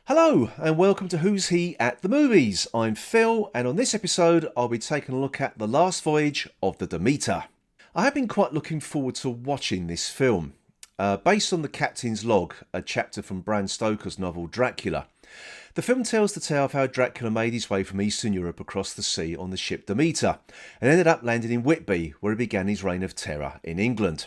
Hello and welcome to Who's He at the Movies. I'm Phil and on this episode I'll be taking a look at The Last Voyage of the Demeter. I have been quite looking forward to watching this film. Based on the Captain's Log, a chapter from Bram Stokers' novel Dracula. The film tells the tale of how Dracula made his way from Eastern Europe across the sea on the ship Demeter and ended up landing in Whitby, where he began his reign of terror in England.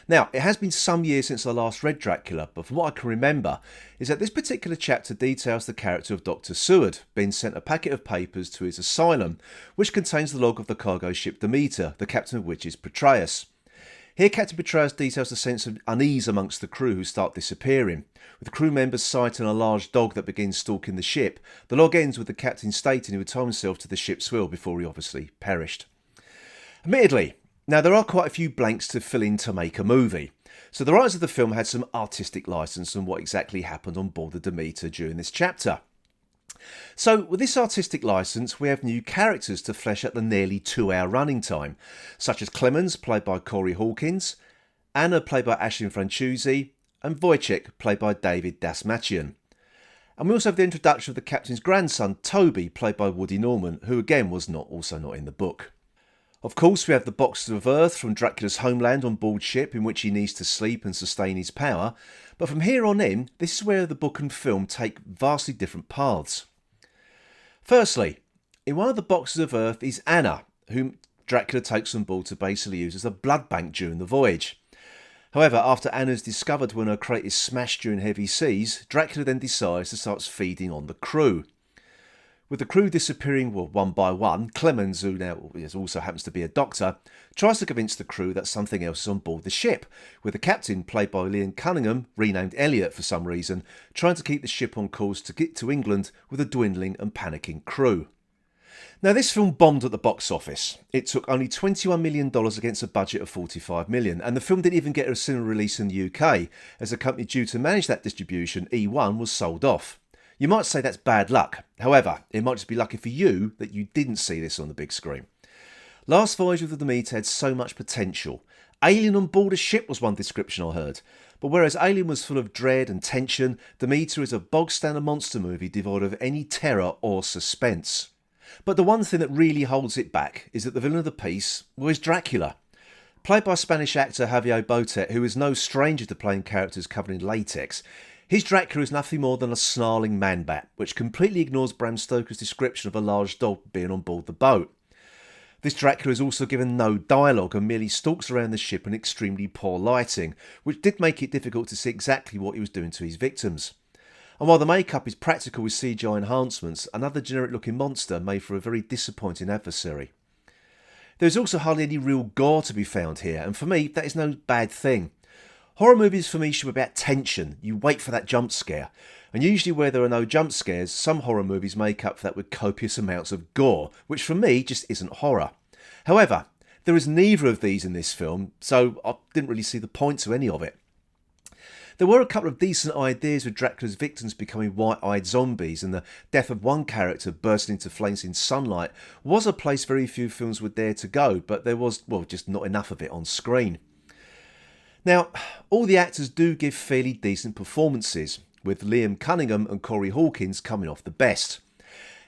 Now, it has been some years since I last read Dracula, but from what I can remember is that this particular chapter details the character of Dr. Seward being sent a packet of papers to his asylum, which contains the log of the cargo ship Demeter, the captain of which is Petraeus. Here Captain Petraeus details a sense of unease amongst the crew who start disappearing. With crew members sighting a large dog that begins stalking the ship, the log ends with the captain stating he would tie himself to the ship's wheel before he obviously perished. Admittedly, now, there are quite a few blanks to fill in to make a movie, so the writers of the film had some artistic licence on what exactly happened on board the Demeter during this chapter. So, with this artistic licence, we have new characters to flesh out the nearly 2-hour running time, such as Clemens, played by Corey Hawkins, Anna, played by Aisling Franciosi, and Wojciech, played by David Dasmachian. And we also have the introduction of the captain's grandson, Toby, played by Woody Norman, who again was also not in the book. Of course, we have the boxes of earth from Dracula's homeland on board ship in which he needs to sleep and sustain his power, but from here on in, this is where the book and film take vastly different paths. Firstly, in one of the boxes of earth is Anna, whom Dracula takes on board to basically use as a blood bank during the voyage. However, after Anna is discovered when her crate is smashed during heavy seas, Dracula then decides to start feeding on the crew. With the crew disappearing one by one, Clemens, who now also happens to be a doctor, tries to convince the crew that something else is on board the ship, with the captain, played by Liam Cunningham, renamed Elliot for some reason, trying to keep the ship on course to get to England with a dwindling and panicking crew. Now, this film bombed at the box office. It took only $21 million against a budget of $45 million, and the film didn't even get a cinema release in the UK, as the company due to manage that distribution, E1, was sold off. You might say that's bad luck. However, it might just be lucky for you that you didn't see this on the big screen. Last Voyage of the Demeter had so much potential. Alien on board a ship was one description I heard. But whereas Alien was full of dread and tension, Demeter is a bog-standard monster movie devoid of any terror or suspense. But the one thing that really holds it back is that the villain of the piece was Dracula. Played by Spanish actor Javier Botet, who is no stranger to playing characters covered in latex, his Dracula is nothing more than a snarling man-bat, which completely ignores Bram Stokers' description of a large dog being on board the boat. This Dracula is also given no dialogue and merely stalks around the ship in extremely poor lighting, which did make it difficult to see exactly what he was doing to his victims. And while the makeup is practical with CGI enhancements, another generic-looking monster made for a very disappointing adversary. There is also hardly any real gore to be found here, and for me, that is no bad thing. Horror movies for me should be about tension. You wait for that jump scare. And usually where there are no jump scares, some horror movies make up for that with copious amounts of gore, which for me just isn't horror. However, there is neither of these in this film, so I didn't really see the point to any of it. There were a couple of decent ideas with Dracula's victims becoming white-eyed zombies, and the death of one character bursting into flames in sunlight was a place very few films would dare to go, but there was, just not enough of it on screen. Now, all the actors do give fairly decent performances, with Liam Cunningham and Corey Hawkins coming off the best.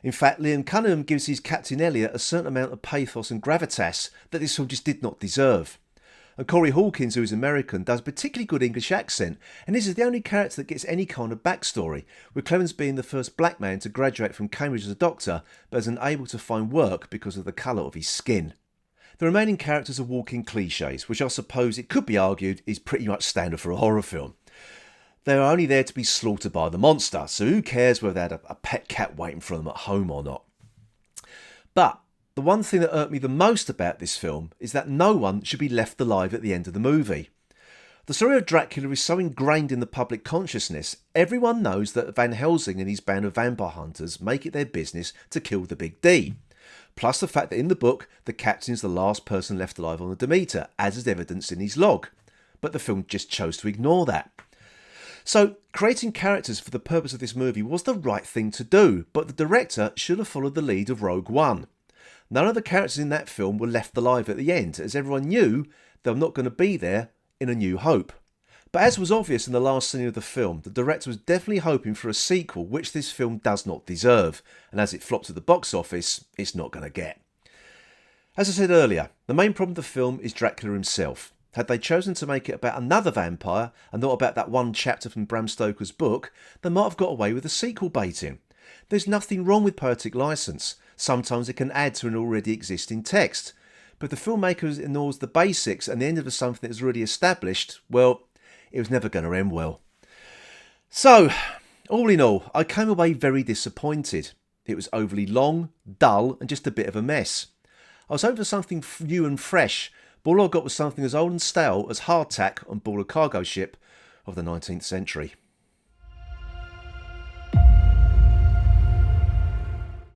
In fact, Liam Cunningham gives his Captain Elliot a certain amount of pathos and gravitas that this film just did not deserve. And Corey Hawkins, who is American, does a particularly good English accent, and this is the only character that gets any kind of backstory, with Clemens being the first black man to graduate from Cambridge as a doctor, but is unable to find work because of the colour of his skin. The remaining characters are walking cliches, which I suppose it could be argued is pretty much standard for a horror film. They are only there to be slaughtered by the monster, so who cares whether they had a pet cat waiting for them at home or not. But the one thing that irked me the most about this film is that no one should be left alive at the end of the movie. The story of Dracula is so ingrained in the public consciousness, everyone knows that Van Helsing and his band of vampire hunters make it their business to kill the Big D. Plus the fact that in the book, the captain is the last person left alive on the Demeter, as is evidenced in his log. But the film just chose to ignore that. So, creating characters for the purpose of this movie was the right thing to do, but the director should have followed the lead of Rogue One. None of the characters in that film were left alive at the end, as everyone knew they were not going to be there in A New Hope. But as was obvious in the last scene of the film, the director was definitely hoping for a sequel, which this film does not deserve, and as it flopped at the box office, it's not going to get. As I said earlier, the main problem with the film is Dracula himself. Had they chosen to make it about another vampire and not about that one chapter from Bram Stokers' book, they might have got away with the sequel baiting. There's nothing wrong with poetic licence. Sometimes it can add to an already existing text. But if the filmmaker ignores the basics and the end of something that is already established, well, it was never going to end well. So, all in all, I came away very disappointed. It was overly long, dull, and just a bit of a mess. I was hoping for something new and fresh, but all I got was something as old and stale as hardtack on board a cargo ship of the 19th century.